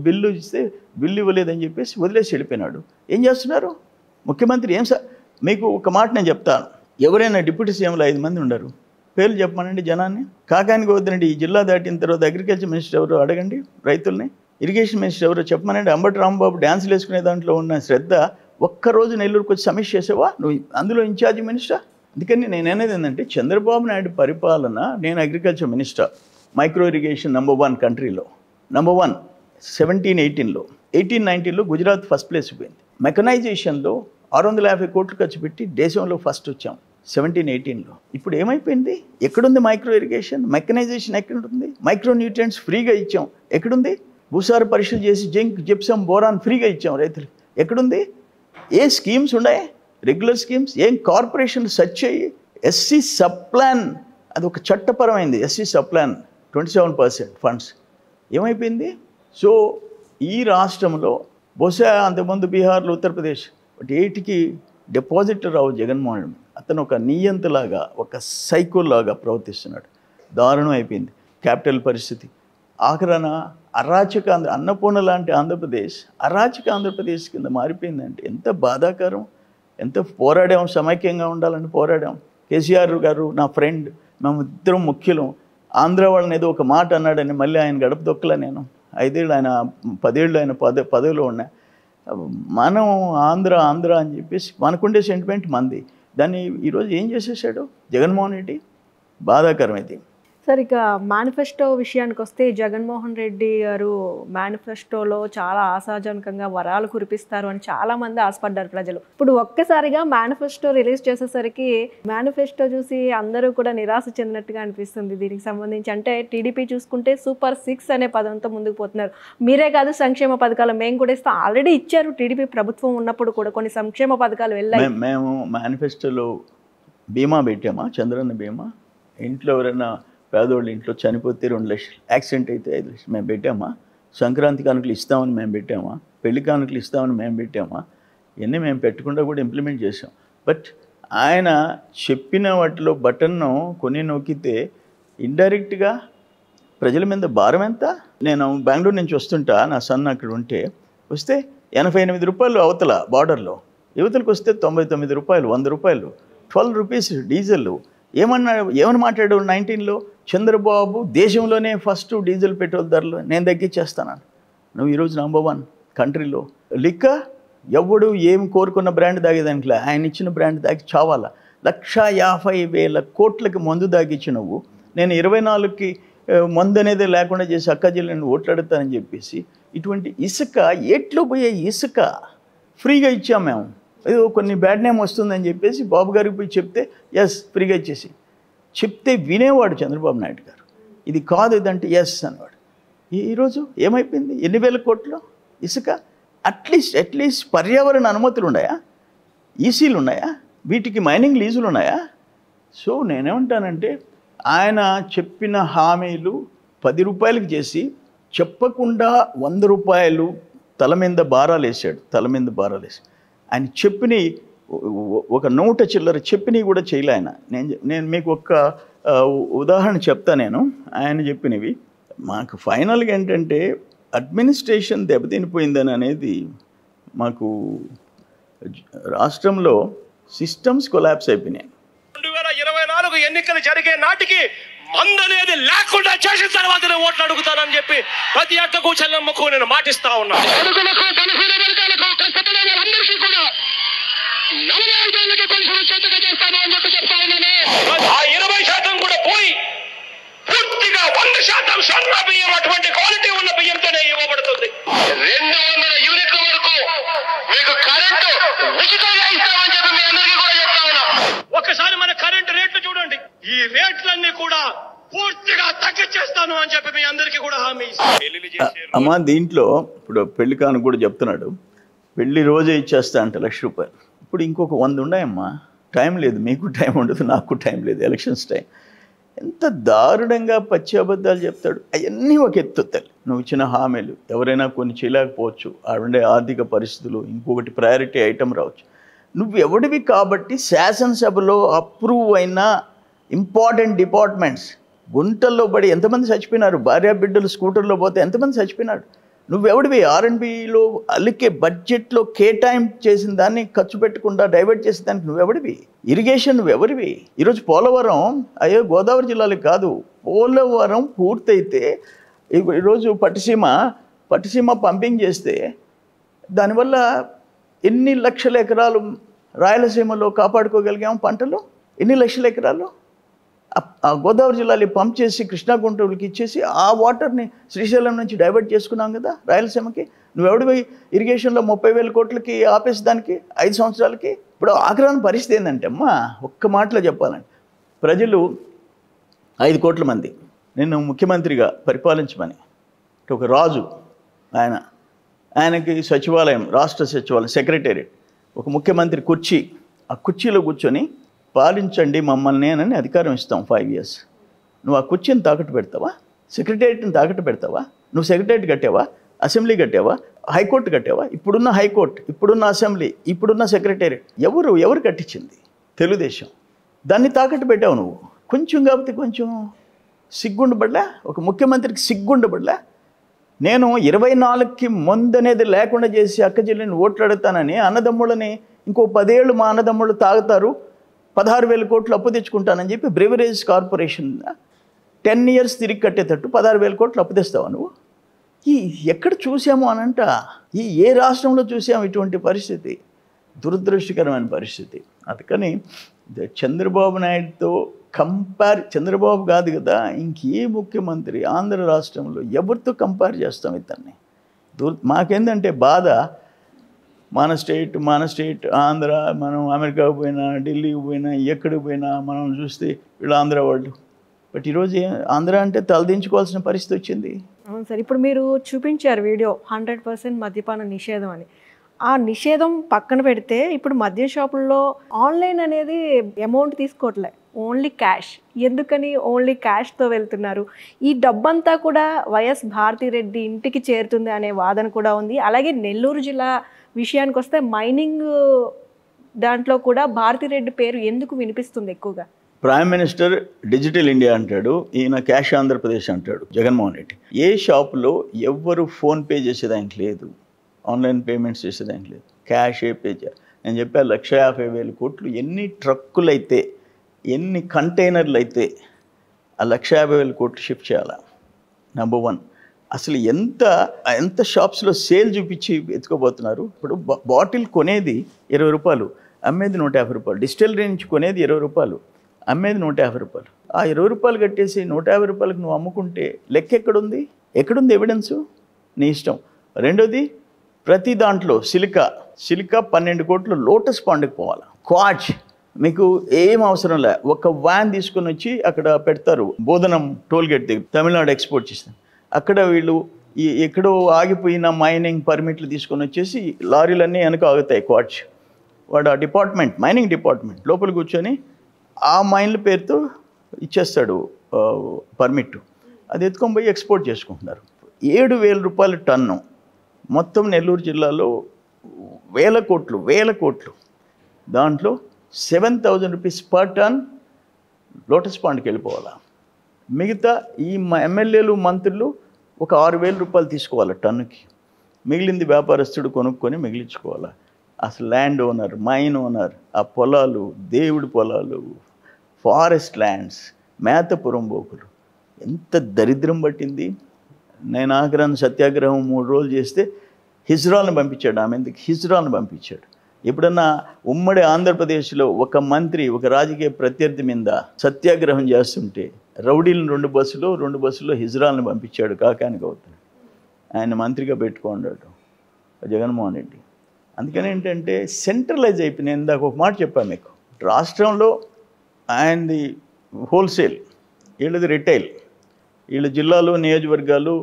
బిల్లు ఇస్తే బిల్లు ఇవ్వలేదని చెప్పేసి వదిలేసి వెళ్ళిపోయినాడు. ఏం చేస్తున్నారు ముఖ్యమంత్రి? మీకు ఒక మాట నేను చెప్తాను, ఎవరైనా డిప్యూటీ సీఎంలు 5 మంది ఉండరు, పేర్లు చెప్పమనండి జనాన్ని. కాకానికి వద్దండి. ఈ జిల్లా దాటిన తర్వాత అగ్రికల్చర్ మినిస్టర్ ఎవరు అడగండి, రైతుల్ని. ఇరిగేషన్ మినిస్టర్ ఎవరో చెప్పమనండి. అంబటి రాంబాబు డ్యాన్సులు వేసుకునే దాంట్లో ఉన్న శ్రద్ధ ఒక్కరోజు నెల్లూరుకు వచ్చి సమీక్ష చేసావా? నువ్వు అందులో ఇన్ఛార్జ్ మినిస్టర్. అందుకని నేను అనేది ఏంటంటే, చంద్రబాబు నాయుడు పరిపాలన, నేను agriculture minister, micro irrigation number 1 కంట్రీలో, నంబర్ 1 17-18లో, 18-19లో గుజరాత్ ఫస్ట్ ప్లేస్ పోయింది. మెకనైజేషన్లో 650 కోట్లు ఖర్చు పెట్టి దేశంలో ఫస్ట్ వచ్చాం 17-18లో. ఇప్పుడు ఏమైపోయింది? ఎక్కడుంది మైక్రో ఇరిగేషన్? మెకనైజేషన్ ఎక్కడుంది? మైక్రో న్యూట్రియంట్స్ ఫ్రీగా ఇచ్చాం, ఎక్కడుంది? భూసార పరీక్షలు చేసి జింక్, జిప్సం, బోరాన్ ఫ్రీగా ఇచ్చాం రైతులు, ఎక్కడుంది? ఏ స్కీమ్స్ ఉన్నాయి? రెగ్యులర్ స్కీమ్స్ ఏం? కార్పొరేషన్లు సెర్చ్ అయ్యి ఎస్సీ సబ్ ప్లాన్, అది ఒక చట్టపరమైంది. ఎస్సీ సబ్ ప్లాన్ 27% ఫండ్స్ ఏమైపోయింది? సో ఈ రాష్ట్రంలో బహుశా అంతకుముందు బీహార్లో, ఉత్తరప్రదేశ్, బట్ 8కి డిపాజిట్ రావు జగన్మోహన్ రెడ్డి. అతను ఒక నియంతలాగా, ఒక సైకోలాగా ప్రవర్తిస్తున్నాడు. దారుణం అయిపోయింది క్యాపిటల్ పరిస్థితి. ఆఖరణ అరాచక అన్నపూర్ణ లాంటి ఆంధ్రప్రదేశ్ అరాచక ఆంధ్రప్రదేశ్ కింద మారిపోయిందంటే ఎంత బాధాకరం. ఎంత పోరాడాం, సమైక్యంగా ఉండాలని పోరాడాం. కేసీఆర్ గారు నా ఫ్రెండ్, మేము ఇద్దరం ముఖ్యులం. ఆంధ్ర వాళ్ళని ఏదో ఒక మాట అన్నాడని మళ్ళీ ఆయన గడప దొక్కలా. నేను 5 ఏళ్ళు, ఆయన 10 ఏళ్ళు ఆయన పదవిలో ఉన్నా. మనం ఆంధ్ర అని చెప్పేసి మనకుండే సెంటిమెంట్ మంది. దాన్ని ఈరోజు ఏం చేసేసాడు జగన్మోహన్ రెడ్డి? బాధాకరం ఇది. సార్, ఇక మేనిఫెస్టో విషయానికి వస్తే, జగన్మోహన్ రెడ్డి గారు మేనిఫెస్టోలో చాలా ఆశాజనకంగా వరాలు కురిపిస్తారు అని చాలామంది ఆశపడ్డారు ప్రజలు. ఇప్పుడు ఒక్కసారిగా మేనిఫెస్టో రిలీజ్ చేసేసరికి మేనిఫెస్టో చూసి అందరూ కూడా నిరాశ చెందినట్టుగా అనిపిస్తుంది. దీనికి సంబంధించి అంటే టీడీపీ చూసుకుంటే సూపర్ 6 అనే పదంతో ముందుకు పోతున్నారు. మీరే కాదు, సంక్షేమ పథకాలు మేము కూడా ఇస్తాం, ఆల్రెడీ ఇచ్చారు. టీడీపీ ప్రభుత్వం ఉన్నప్పుడు కూడా కొన్ని సంక్షేమ పథకాలు వెళ్ళాయి. మేము మేనిఫెస్టోలో బీమా పెట్టామా? చంద్రన్న బీమా. ఇంట్లో ఎవరైనా పేదోళ్ళు ఇంట్లో చనిపోతే 2 లక్షలు, యాక్సిడెంట్ అయితే 5 లక్షలు మేము పెట్టామా? సంక్రాంతి కానుకలు ఇస్తామని మేము పెట్టామా? పెళ్లి కానుకలు ఇస్తామని మేము పెట్టామా? ఇవన్నీ మేము పెట్టకుండా కూడా ఇంప్లిమెంట్ చేసాం. బట్ ఆయన చెప్పిన వాటిలో బటన్ను కొన్ని నొక్కితే ఇండైరెక్ట్గా ప్రజల మీద భారం ఎంత? నేను బెంగళూరు నుంచి వస్తుంటా, నా సన్ అక్కడ వస్తే 88 రూపాయలు అవతల బార్డర్లో, యువతలకు వస్తే 99 రూపాయలు, 100 రూపాయలు, 12 రూపీస్ డీజిల్. ఏమని మాట్లాడాడు 19లో? చంద్రబాబు దేశంలోనే ఫస్ట్ డీజిల్ పెట్రోల్ ధరలు నేను తగ్గించేస్తాను. నువ్వు ఈరోజు నంబర్ 1 కంట్రీలో. లిక్క ఎవడు ఏం కోరుకున్న బ్రాండ్ తాగేదానికి, ఆయన ఇచ్చిన బ్రాండ్ తాగి చావాలా. 1,50,000 కోట్లకి మందు తాగిచ్చి నువ్వు, నేను 24కి మందు అనేది లేకుండా చేసి అక్క జిల్లాని ఓట్లాడతానని చెప్పేసి, ఇటువంటి ఇసుక, ఏట్లో పోయే ఇసుక ఫ్రీగా ఇచ్చాం మేము. ఏదో కొన్ని బ్యాడ్ నేమ్ వస్తుందని చెప్పేసి బాబు గారికి పోయి చెప్తే ఎస్ ఫ్రీగా ఇచ్చేసి, చెప్తే వినేవాడు చంద్రబాబు నాయుడు గారు. ఇది కాదు ఇదంటే ఎస్ అనేవాడు. ఈరోజు ఏమైపోయింది? ఎన్ని వేల కోట్లు ఇసుక. అట్లీస్ట్ పర్యావరణ అనుమతులు ఉన్నాయా? ఈసీలు ఉన్నాయా? వీటికి మైనింగ్ లీజులు ఉన్నాయా? సో నేనేమంటానంటే, ఆయన చెప్పిన హామీలు 10 రూపాయలకి చేసి చెప్పకుండా 100 రూపాయలు తల మీద భారాలు వేసాడు. ఆయన చెప్పిన ఒక 100 చిల్లర చెప్పినవి కూడా చేయలే ఆయన. నేను మీకు ఒక ఉదాహరణ చెప్తా. ఆయన చెప్పినవి మాకు ఫైనల్గా ఏంటంటే, అడ్మినిస్ట్రేషన్ దెబ్బతినిపోయిందని అనేది మాకు రాష్ట్రంలో సిస్టమ్స్ కొలాప్స్ అయిపోయినాయి. 2024 ఎన్నికలు జరిగే నాటికి మందు అనేది లేకుండా చేసిన తర్వాత నేను ఓట్లు అడుగుతానని చెప్పి ప్రతి అక్కకు చెల్లెమ్మకు నేను మాటిస్తా ఉన్నాను. ఆ 20% కూడా పోయి పూర్తిగా 100% సన్న బియ్యం, అటువంటి క్వాలిటీ ఉన్న బియ్యంతోనే ఇవ్వబడుతుంది. 200 యూనిట్ల వరకు మీకు కరెంటు ఉచితంగా ఇస్తామని చెప్పి మీ అందరికీ కూడా చెప్తా ఉన్నా. ఒకసారి మన కరెంటు రేట్లు చూడండి. ఈ రేట్లన్నీ కూడా పూర్తిగా తగ్గించేస్తాను అని చెప్పి మీ అందరికీ కూడా హామీ ఇస్తాను. అమ్మ దీంట్లో ఇప్పుడు పెళ్లి కాను కూడా చెప్తున్నాడు, పెళ్లి రోజే ఇచ్చేస్తా అంటే ₹1,00,000. ఇప్పుడు ఇంకొక 100 ఉన్నాయమ్మా. టైం లేదు, మీకు టైం ఉండదు, నాకు టైం లేదు, ఎలక్షన్స్ టైం. ఎంత దారుణంగా పచ్చి అబద్ధాలు చెప్తాడు. అవన్నీ ఒక ఎత్తు తల్లి. నువ్వు ఇచ్చిన హామీలు ఎవరైనా కొన్ని చేయలేకపోవచ్చు, ఉండే ఆర్థిక పరిస్థితులు, ఇంకొకటి ప్రయారిటీ ఐటమ్ రావచ్చు. నువ్వు ఎవడివి కాబట్టి శాసనసభలో అప్రూవ్ అయిన ఇంపార్టెంట్ డిపార్ట్మెంట్స్ గుంటల్లో పడి ఎంతమంది చచ్చిపోయినారు, భార్యా బిడ్డలు స్కూటర్లో పోతే ఎంతమంది చచ్చిపోయినాడు. నువ్వెవడివి R&Bలో అలికే బడ్జెట్లో కేటాయింపు చేసిన దాన్ని ఖర్చు పెట్టకుండా డైవర్ట్ చేసిన దానికి నువ్వెవడివి? ఇరిగేషన్ నువ్వెవరివి? ఈరోజు పోలవరం అయ్యో గోదావరి జిల్లాలకు కాదు, పోలవరం పూర్తయితే ఈరోజు పట్టిసీమ పంపింగ్ చేస్తే దానివల్ల ఎన్ని లక్షల ఎకరాలు రాయలసీమలో కాపాడుకోగలిగాము పంటలు, ఎన్ని లక్షల ఎకరాలు ఆ గోదావరి జిల్లాలో పంప్ చేసి కృష్ణా గుంటూరుకి ఇచ్చేసి ఆ వాటర్ని శ్రీశైలం నుంచి డైవర్ట్ చేసుకున్నాం కదా రాయలసీమకి. నువ్వెవడివి ఇరిగేషన్లో 30,000 కోట్లకి ఆపేసి దానికి 5 సంవత్సరాలకి? ఇప్పుడు ఆఖరాని పరిస్థితి ఏంటంటే అమ్మా, ఒక్క మాటలో చెప్పాలంటే ప్రజలు 5 కోట్ల మంది నిన్ను ముఖ్యమంత్రిగా పరిపాలించమని, ఒక రాజు ఆయనకి సచివాలయం, రాష్ట్ర సచివాలయం, సెక్రటేరియట్, ఒక ముఖ్యమంత్రి కుర్చీ, ఆ కుర్చీలో కూర్చొని పాలించండి మమ్మల్ని అని అధికారం ఇస్తాం 5 years. నువ్వు ఆ కుర్చీని తాకట్టు పెడతావా? సెక్రటేరియట్ని తాకట్టు పెడతావా? నువ్వు సెక్రటేరియట్ కట్టావా? అసెంబ్లీ కట్టావా? హైకోర్టు కట్టావా? ఇప్పుడున్న హైకోర్టు, ఇప్పుడున్న అసెంబ్లీ, ఇప్పుడున్న సెక్రటేరియట్ ఎవరు కట్టించింది? తెలుగుదేశం. దాన్ని తాకట్టు పెట్టావు నువ్వు. కొంచెం కాబట్టి కొంచెం సిగ్గుండబడలే? ఒక ముఖ్యమంత్రికి సిగ్గుండబడలే? నేను 24కి ముందనేది లేకుండా చేసి అక్క చెల్లిని ఓట్లు అడుగుతానని అన్నదమ్ముళ్ళని ఇంకో 10 ఏళ్ళు మా అన్నదమ్ముళ్ళు తాగుతారు, 16,000 కోట్లు అప్పు తెచ్చుకుంటానని చెప్పి బ్రెవరేజ్ కార్పొరేషన్ 10 years తిరిగి కట్టేటట్టు 16,000 కోట్లు అప్పు తెస్తావా నువ్వు? ఎక్కడ చూసాము అనంట, ఏ రాష్ట్రంలో చూసాము ఇటువంటి పరిస్థితి? దురదృష్టకరమైన పరిస్థితి. అందుకని చంద్రబాబు నాయుడుతో చంద్రబాబు కాదు కదా, ఇంకే ముఖ్యమంత్రి ఆంధ్ర రాష్ట్రంలో ఎవరితో కంపేర్ చేస్తాం ఇతన్ని? మాకేందంటే బాధ, మన స్టేట్ ఆంధ్ర, మనం అమెరికాకు పోయినా, ఢిల్లీకి పోయినా, ఎక్కడికి పోయినా మనం చూస్తే వీళ్ళు ఆంధ్ర వాళ్ళు. బట్ ఈరోజు ఆంధ్ర అంటే తలదించుకోవాల్సిన పరిస్థితి వచ్చింది. అవును సార్, ఇప్పుడు మీరు చూపించారు వీడియో 100% మద్యపాన నిషేధం అని. ఆ నిషేధం పక్కన పెడితే ఇప్పుడు మద్యం షాపుల్లో ఆన్లైన్ అనేది అమౌంట్ తీసుకోవట్లే, ఓన్లీ క్యాష్. ఎందుకని ఓన్లీ క్యాష్తో వెళ్తున్నారు? ఈ డబ్బంతా కూడా వైఎస్ భారతిరెడ్డి ఇంటికి చేరుతుంది అనే వాదన కూడా ఉంది. అలాగే నెల్లూరు జిల్లా విషయానికి వస్తే మైనింగ్ దాంట్లో కూడా భారతిరెడ్డి పేరు ఎందుకు వినిపిస్తుంది ఎక్కువగా? ప్రైమ్ మినిస్టర్ డిజిటల్ ఇండియా అంటాడు, ఈయన క్యాష్ ఆంధ్రప్రదేశ్ అంటాడు జగన్మోహన్ రెడ్డి. ఏ షాపులో ఎవ్వరు ఫోన్పే చేసేదానికి లేదు, ఆన్లైన్ పేమెంట్స్ చేసేదానికి లేదు, క్యాషే పే చేయాలి. నేను చెప్పా 1,50,000 కోట్లు ఎన్ని ట్రక్కులు అయితే, ఎన్ని కంటైనర్లు అయితే ఆ 1,50,000 కోట్లు షిఫ్ట్ చేయాలా? నెంబర్ 1. అసలు ఎంత షాప్స్లో సేల్ చూపించి ఎత్తుకోబోతున్నారు. ఇప్పుడు బాటిల్ కొనేది ₹20, అమ్మేది ₹150. డిస్టిలరీ నుంచి కొనేది ₹20, అమ్మేది ₹150. ఆ ₹20 కట్టేసి ₹150కి నువ్వు అమ్ముకుంటే లెక్క ఎక్కడుంది? ఎవిడెన్సు? నీ ఇష్టం. రెండోది, ప్రతి దాంట్లో సిలికా 12 కోట్లు లోటస్ పాండ్కి పోవాలి. క్వాచ్ మీకు ఏం అవసరం లే, ఒక వ్యాన్ తీసుకొని వచ్చి అక్కడ పెడతారు. బోధనం టోల్గేట్ దగ్గర తమిళనాడు ఎక్స్పోర్ట్ చేస్తాం. అక్కడ వీళ్ళు ఎక్కడో ఆగిపోయిన మైనింగ్ పర్మిట్లు తీసుకొని వచ్చేసి లారీలన్నీ వెనక ఆగుతాయి. క్వాచ్ వాడు ఆ డిపార్ట్మెంట్, మైనింగ్ డిపార్ట్మెంట్ లోపల కూర్చొని ఆ మైన్ల పేరుతో ఇచ్చేస్తాడు పర్మిట్. అది ఎత్తుకొని పోయి ఎక్స్పోర్ట్ చేసుకుంటున్నారు. ₹7,000 టన్ను. మొత్తం నెల్లూరు జిల్లాలో వేల కోట్లు. దాంట్లో ₹7,000 పర్ టన్ లోటస్ పాండ్కి వెళ్ళిపోవాలా. మిగతా ఈ ఎమ్మెల్యేలు మంత్రులు ఒక ₹6,000 తీసుకోవాలి టన్నుకి. మిగిలింది వ్యాపారస్తుడు కొనుక్కొని మిగిలించుకోవాలా. అసలు ల్యాండ్ ఓనర్, మైన్ ఓనర్, ఆ పొలాలు, దేవుడి పొలాలు, ఫారెస్ట్ ల్యాండ్స్, మేతపురం బోకులు, ఎంత దరిద్రం పట్టింది. నేను ఆగ్రహాన్ని సత్యాగ్రహం 3 రోజులు చేస్తే హిజ్రాల్ని పంపించాడు. ఆమె ఎందుకు హిజ్రాల్ని పంపించాడు? ఎప్పుడన్నా ఉమ్మడి ఆంధ్రప్రదేశ్లో ఒక మంత్రి, ఒక రాజకీయ ప్రత్యర్థి మీద సత్యాగ్రహం చేస్తుంటే రౌడీలను 2 బస్సులో హిజ్రాల్ని పంపించాడు కాకానికి అవుతాడు. ఆయన మంత్రిగా పెట్టుకున్నాడు జగన్మోహన్ రెడ్డి. అందుకని ఏంటంటే సెంట్రలైజ్ అయిపోయింది. నేను ఇందాక ఒక మాట చెప్పాను మీకు, రాష్ట్రంలో ఆయనది హోల్సేల్, వీళ్ళది రిటైల్. వీళ్ళ జిల్లాలు, నియోజకవర్గాలు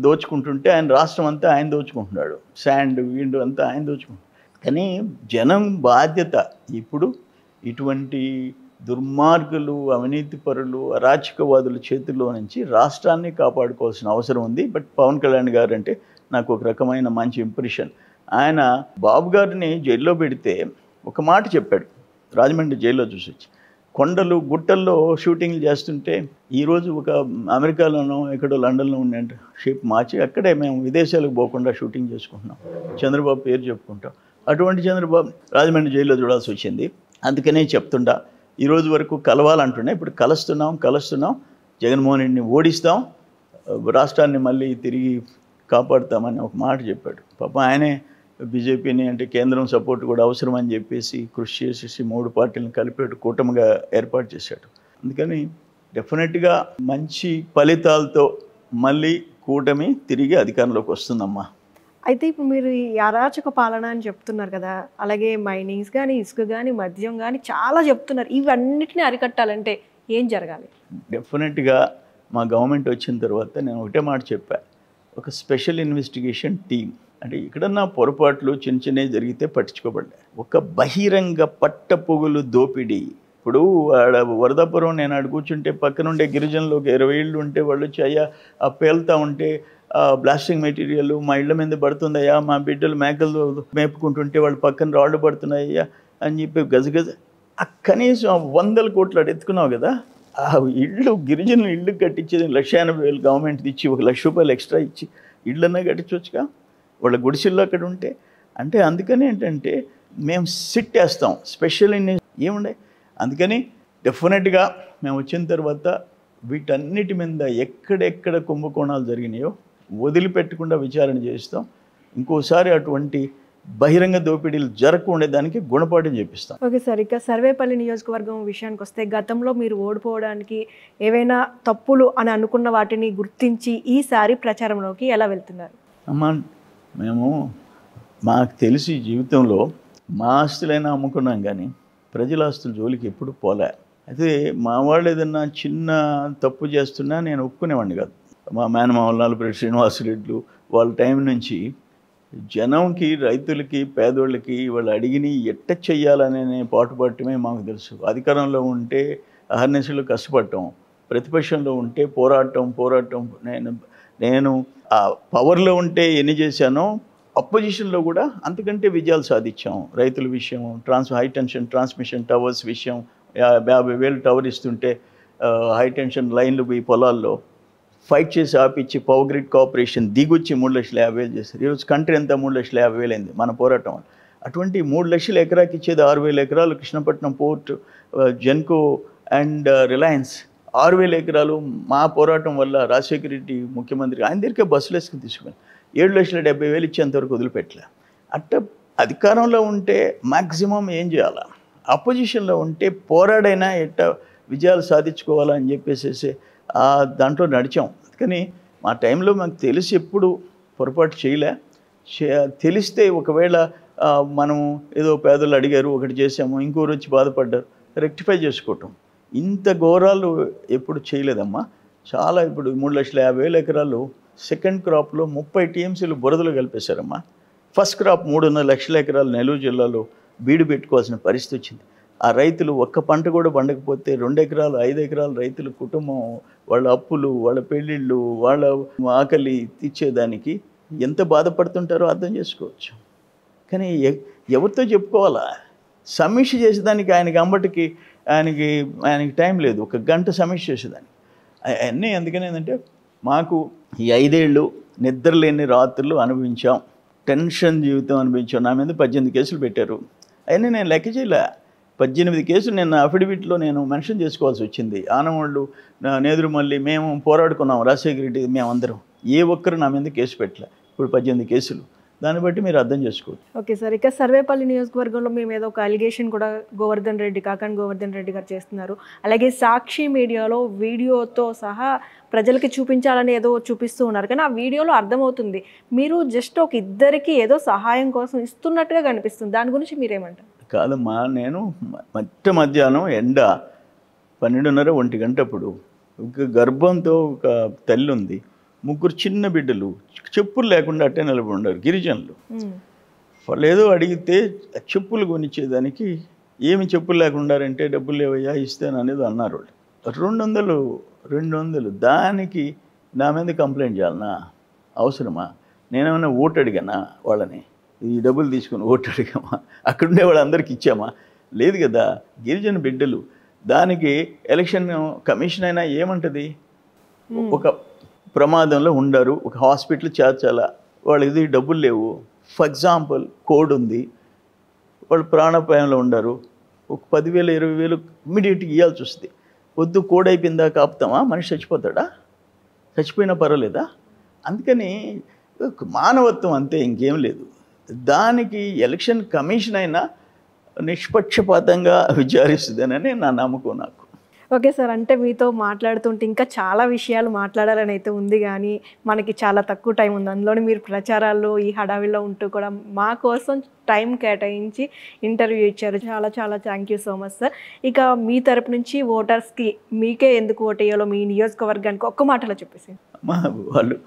దోచుకుంటుంటే ఆయన రాష్ట్రం అంతా ఆయన దోచుకుంటున్నాడు, శాండ్ విండ్ అంతా ఆయన దోచుకుంటున్నాడు. కానీ జనం బాధ్యత ఇప్పుడు ఇటువంటి దుర్మార్గులు, అవినీతి పరులు, అరాచకవాదుల చేతుల్లో నుంచి రాష్ట్రాన్ని కాపాడుకోవాల్సిన అవసరం ఉంది. బట్ పవన్ కళ్యాణ్ గారు అంటే నాకు ఒక రకమైన మంచి ఇంప్రెషన్. ఆయన బాబు గారిని జైల్లో పెడితే ఒక మాట చెప్పాడు, రాజమండ్రి జైల్లో చూసి వచ్చి, కొండలు గుట్టల్లో షూటింగ్లు చేస్తుంటే ఈరోజు ఒక అమెరికాలోనో ఎక్కడో లండన్లో ఉండే షేప్ మార్చి అక్కడే మేము విదేశాలకు పోకుండా షూటింగ్ చేసుకుంటున్నాం, చంద్రబాబు పేరు చెప్పుకుంటాం. అటువంటి చంద్రబాబు రాజమండ్రి జైల్లో చూడాల్సి వచ్చింది. అందుకనే చెప్తుండా, ఈరోజు వరకు కలవాలంటున్నా, ఇప్పుడు కలుస్తున్నాం, జగన్మోహన్ రెడ్డిని ఓడిస్తాం, రాష్ట్రాన్ని మళ్ళీ తిరిగి కాపాడుతామని ఒక మాట చెప్పాడు. పాప ఆయనే బీజేపీని అంటే కేంద్రం సపోర్ట్ కూడా అవసరం అని చెప్పేసి కృషి చేసేసి 3 పార్టీలను కలిపాడు, కూటమిగా ఏర్పాటు చేశాడు. అందుకని డెఫినెట్గా మంచి ఫలితాలతో మళ్ళీ కూటమి తిరిగి అధికారంలోకి వస్తుందమ్మా. అయితే ఇప్పుడు మీరు ఈ అరాచక పాలన అని చెప్తున్నారు కదా, అలాగే మైనింగ్స్ కానీ, ఇసుక కానీ, మద్యం కానీ చాలా చెప్తున్నారు. ఇవన్నిటిని అరికట్టాలంటే ఏం జరగాలి? డెఫినెట్గా మా గవర్నమెంట్ వచ్చిన తర్వాత నేను ఒకటే మాట చెప్పా, ఒక స్పెషల్ ఇన్వెస్టిగేషన్ టీం. అంటే ఇక్కడన్నా పొరపాట్లు చిన్నవి జరిగితే పట్టించుకోబడ్డాయి. ఒక బహిరంగ పట్టపొగులు దోపిడీ. ఇప్పుడు ఆడ వరదాపురం నేను ఆడ కూర్చుంటే పక్కనుండే గిరిజనులు ఒక 20 ఇళ్ళు ఉంటే వాళ్ళు వచ్చి, అయ్యా ఆ పేలుతూ ఉంటే బ్లాస్టింగ్ మెటీరియల్ మా ఇళ్ళ మీద పడుతుందయ్యా, మా బిడ్డలు మేకలు మేపుకుంటుంటే వాళ్ళు పక్కన రాళ్ళు పడుతున్నాయ్యా అని చెప్పి గజగజ కనీసం 100 కోట్లు ఎత్తుకున్నావు కదా. ఆ ఇళ్ళు గిరిజనులు ఇళ్ళు కట్టించేది 1,80,000 గవర్నమెంట్ ఇచ్చి 1,00,000 రూపాయలు ఎక్స్ట్రా ఇచ్చి ఇళ్ళన్నా కట్టించవచ్చుగా వాళ్ళ గుడిసెల్లో అక్కడ ఉంటే. అంటే అందుకని ఏంటంటే మేము సిట్ వేస్తాం, స్పెషల్ ఏముండే. అందుకని డెఫినెట్గా మేము వచ్చిన తర్వాత వీటన్నిటి మీద ఎక్కడెక్కడ కుంభకోణాలు జరిగినాయో వదిలిపెట్టకుండా విచారణ చేస్తాం. ఇంకోసారి అటువంటి బహిరంగ దోపిడీలు జరగకుండా దానికి గుణపాఠం చేపిస్తాం. ఓకే సార్, ఇక సర్వేపల్లి నియోజకవర్గం విషయానికి వస్తే గతంలో మీరు ఓడిపోవడానికి ఏవైనా తప్పులు అని అనుకున్న వాటిని గుర్తించి ఈసారి ప్రచారంలోకి ఎలా వెళ్తున్నారు? అమ్మా, మేము మాకు తెలిసి జీవితంలో మా ఆస్తులైనా అమ్ముకున్నాం కానీ ప్రజల ఆస్తుల జోలికి ఎప్పుడు పోలే. అయితే మా వాళ్ళు ఏదన్నా చిన్న తప్పు చేస్తున్నా నేను ఒప్పుకునేవాడిని కాదు. మా మేనమామలు నలుగురు శ్రీనివాసరెడ్లు వాళ్ళ టైం నుంచి జనంకి, రైతులకి, పేదోళ్ళకి వాళ్ళు అడిగిని ఎట్ట చెయ్యాలనే పాటుపడటమే మాకు తెలుసు. అధికారంలో ఉంటే అహర్నిశలు కష్టపడటం, ప్రతిపక్షంలో ఉంటే పోరాటం. నేను ఆ పవర్లో ఉంటే ఎన్ని చేశానో అపోజిషన్లో కూడా అంతకంటే విజయాలు సాధించాం. రైతుల విషయం, హై టెన్షన్ ట్రాన్స్మిషన్ టవర్స్ విషయం, 50,000 టవర్ ఇస్తుంటే హై టెన్షన్ లైన్లు పోయి పొలాల్లో ఫైట్ చేసి ఆపిచ్చి పవర్ గ్రిడ్ కార్పొరేషన్ దిగొచ్చి 3,50,000 చేశారు. ఈరోజు కంట్రీ అంతా 3,50,000 అయింది మన పోరాటం. అటువంటి 3 లక్షల ఎకరాకి ఇచ్చేది 6,000 ఎకరాలు Krishnapatnam port, Genco and Reliance. 6,000 ఎకరాలు మా పోరాటం వల్ల రాజశేఖర రెడ్డి ముఖ్యమంత్రి ఆయన దగ్గరికి బస్సులు వేసుకుని తీసుకుని 7,70,000 ఇచ్చేంతవరకు వదిలిపెట్టలే. అట్ట అధికారంలో ఉంటే మ్యాక్సిమం ఏం చేయాలా, అపోజిషన్లో ఉంటే పోరాడైనా ఎట్ట విజయాలు సాధించుకోవాలని చెప్పేసి దాంట్లో నడిచాం. కానీ మా టైంలో మాకు తెలిసి ఎప్పుడు పొరపాటు చేయలే. తెలిస్తే ఒకవేళ మనం ఏదో పేదలు అడిగారు ఒకటి చేసాము, ఇంకోరు వచ్చి బాధపడ్డారు, రెక్టిఫై చేసుకోవటం. ఇంత ఘోరాలు ఎప్పుడు చేయలేదమ్మా. చాలా ఇప్పుడు 3,50,000 ఎకరాలు సెకండ్ క్రాప్లో 30 టీఎంసీలు బురదలు కలిపేశారమ్మా. ఫస్ట్ క్రాప్ 3.5 లక్షల ఎకరాలు నెల్లూరు జిల్లాలో బీడు పెట్టుకోవాల్సిన పరిస్థితి వచ్చింది. ఆ రైతులు ఒక్క పంట కూడా పండకపోతే 2 ఎకరాలు 5 ఎకరాలు రైతుల కుటుంబం, వాళ్ళ అప్పులు, వాళ్ళ పెళ్ళిళ్ళు, వాళ్ళ ఆకలి తీర్చేదానికి ఎంత బాధపడుతుంటారో అర్థం చేసుకోవచ్చు. కానీ ఎవరితో చెప్పుకోవాలా? సమీక్ష చేసేదానికి ఆయనకి టైం లేదు. 1 గంట సమీక్ష చేసేదానికి అన్నీ. అందుకని ఏంటంటే మాకు ఈ 5 ఏళ్ళు నిద్రలేని రాత్రులు అనుభవించాం, టెన్షన్ జీవితం అనుభవించాం. నా మీద 18 కేసులు పెట్టారు. అయినా నేను లెక్క చేయలే. 18 కేసులు నేను అఫిడవిట్లో నేను మెన్షన్ చేసుకోవాల్సి వచ్చింది. ఆనవాళ్ళు, నేదురుమల్లి, మేము పోరాడుకున్నాం, రాజశేఖర రెడ్డి, మేమందరం. ఏ ఒక్కరు నా మీద కేసు పెట్టలే. ఇప్పుడు 18 కేసులు. దాన్ని బట్టి మీరు అర్థం చేసుకోవచ్చు. ఓకే సార్, ఇక సర్వేపల్లి నియోజకవర్గంలో మేము ఏదో ఒక అలిగేషన్ కూడా కాకాని గోవర్ధన్ రెడ్డి గారు చేస్తున్నారు. అలాగే సాక్షి మీడియాలో వీడియోతో సహా ప్రజలకి చూపించాలని ఏదో చూపిస్తూ ఉన్నారు. కానీ ఆ వీడియోలో అర్థమవుతుంది మీరు జస్ట్ ఒక ఇద్దరికి ఏదో సహాయం కోసం ఇస్తున్నట్టుగా కనిపిస్తుంది. దాని గురించి మీరేమంటారు? కాదమ్మా, నేను మధ్యాహ్నం ఎండ 12:30 1 గంటప్పుడు ఒక గర్భంతో ఒక తల్లి ఉంది. ముగ్గురు చిన్న బిడ్డలు చెప్పులు లేకుండా అట్టే నిలబడి ఉన్నారు, గిరిజనులు. వాళ్ళు ఏదో అడిగితే చెప్పులు కొనిచ్చేదానికి ఏమి చెప్పులు లేకుండారంటే డబ్బులు లేవయ్యా ఇస్తాను అనేది అన్నారు వాళ్ళు. 200 దానికి నా మీద కంప్లైంట్ చేయాలనా? అవసరమా? నేనేమైనా ఓటు అడిగానా వాళ్ళని? ఈ డబ్బులు తీసుకుని ఓటు అడిగామా? అక్కడుండే వాళ్ళందరికీ ఇచ్చామా? లేదు కదా. గిరిజన బిడ్డలు, దానికి ఎలక్షన్ కమిషన్ అయినా ఏమంటుంది? ఒక ప్రమాదంలో ఉండారు, ఒక హాస్పిటల్ చేర్చాలా, వాళ్ళకి డబ్బులు లేవు, ఫర్ ఎగ్జాంపుల్ కోడ్ ఉంది, వాళ్ళు ప్రాణాపాయంలో ఉండారు, ఒక 10,000 20,000 ఇమ్మీడియట్గా ఇవ్వాల్సి వస్తుంది. వద్దు కోడ్ అయిపోయిందా కాపుతామా? మనిషి చచ్చిపోతాడా? చచ్చిపోయినా పర్వాలేదా? అందుకని మానవత్వం అంతే, ఇంకేం లేదు. దానికి ఎలక్షన్ కమిషన్ అయినా నిష్పక్షపాతంగా విచారిస్తుందనని నా నమ్మకం నాకు. ఓకే సార్, అంటే మీతో మాట్లాడుతుంటే ఇంకా చాలా విషయాలు మాట్లాడాలని అయితే ఉంది, కానీ మనకి చాలా తక్కువ టైం ఉంది. అందులోనే మీరు ప్రచారాల్లో ఈ హడావిలో ఉంటూ కూడా మా కోసం టైం కేటాయించి ఇంటర్వ్యూ ఇచ్చారు. చాలా చాలా thank you so much sir. ఇక మీ తరపు నుంచి ఓటర్స్కి మీకే ఎందుకు ఓటేయాలో మీ నియోజకవర్గానికి ఒక్క మాటలో చెప్పేసి. వాళ్ళు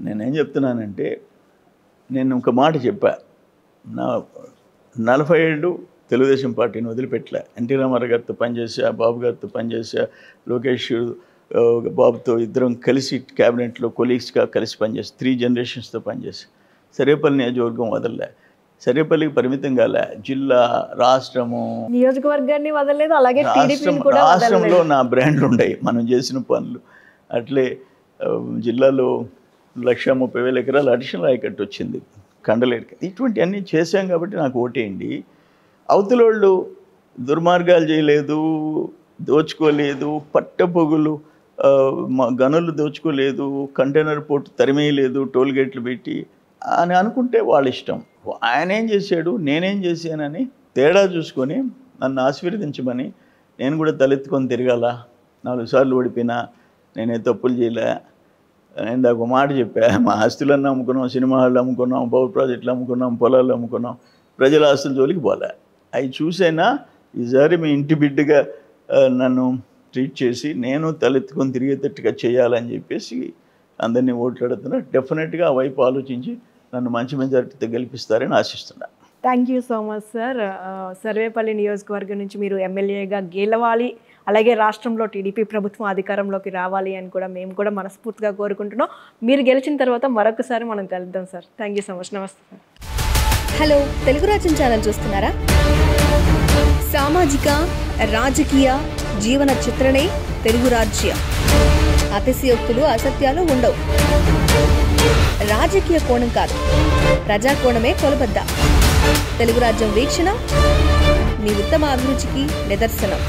నేనేం చెప్తున్నానంటే, నేను ఒక మాట చెప్పా, నా 40 ఏళ్ళు తెలుగుదేశం పార్టీని వదిలిపెట్టలే. ఎన్టీ రామారావు గారితో పనిచేసా, బాబు గారితో పనిచేసా, లోకేష్ బాబుతో ఇద్దరం కలిసి క్యాబినెట్లో కొలీగ్స్గా కలిసి పనిచేసి 3 జనరేషన్స్తో పనిచేసి సర్వేపల్లి నియోజకవర్గం వదలలే. సర్వేపల్లికి పరిమితం కాలే, జిల్లా, రాష్ట్రము, నియోజకవర్గాన్ని వదలలేదు, అలాగే రాష్ట్రంలో నా బ్రాండ్లు ఉన్నాయి మనం చేసిన పనులు. అట్లే జిల్లాలో 130,000 ఎకరాలు అడిషనల్ ఆయకట్టు వచ్చింది, కండలేడికి. ఇటువంటివన్నీ చేశాం కాబట్టి నాకు ఓటేయండి. అవతలోళ్ళు దుర్మార్గాలు చేయలేదు, దోచుకోలేదు, పట్టపొగులు గనులు దోచుకోలేదు, కంటైనర్ పోర్టు తరిమేయలేదు, టోల్ గేట్లు పెట్టి అని అనుకుంటే వాళ్ళ ఇష్టం. ఆయన ఏం చేశాడు, నేనేం చేశానని తేడా చూసుకొని నన్ను ఆశీర్వదించమని నేను కూడా తలెత్తుకొని తిరగాల. 4 సార్లు ఓడిపోయినా నేనే తప్పులు చేయలే. నేను దాకా ఒక మాట చెప్పా, మా ఆస్తులన్నీ అమ్ముకున్నాం, సినిమా హాళ్ళు అమ్ముకున్నాం, పవర్ ప్రాజెక్టులు అమ్ముకున్నాం, పొలాలు అమ్ముకున్నాం, ప్రజల ఆస్తుల జోలికి పోలే. అవి చూసైనా ఈసారి మీ ఇంటి బిడ్డగా నన్ను ట్రీట్ చేసి నేను తలెత్తుకొని తిరిగేటట్టుగా చేయాలని చెప్పేసి అందరినీ ఓట్లాడుతున్నా. డెఫినెట్గా ఆ వైపు ఆలోచించి నన్ను మంచి మెజారిటీతో గెలిపిస్తారని ఆశిస్తున్నా. Thank you so much sir. Sarvepalli నియోజకవర్గం నుంచి మీరు ఎమ్మెల్యేగా గెలవాలి, అలాగే రాష్ట్రంలో టీడీపీ ప్రభుత్వం అధికారంలోకి రావాలి అని కూడా మేము కూడా మనస్ఫూర్తిగా కోరుకుంటున్నాం. మీరు గెలిచిన తర్వాత మరొకసారి మనం కలుద్దాం sir. Thank you so much. నమస్తే సార్. హలో, తెలుగు రాజ్యం ఛానల్ చూస్తున్నారా? సామాజిక రాజకీయ జీవన చిత్రణే తెలుగు రాజ్యం. అతిశయోక్తులు అసత్యాలు ఉండవు. రాజకీయ కోణం కాదు, ప్రజా కోణమే కొలబద్ద. తెలుగు రాజ్యం వీక్షణ మీ ఉత్తమ అభిరుచికి నిదర్శనం.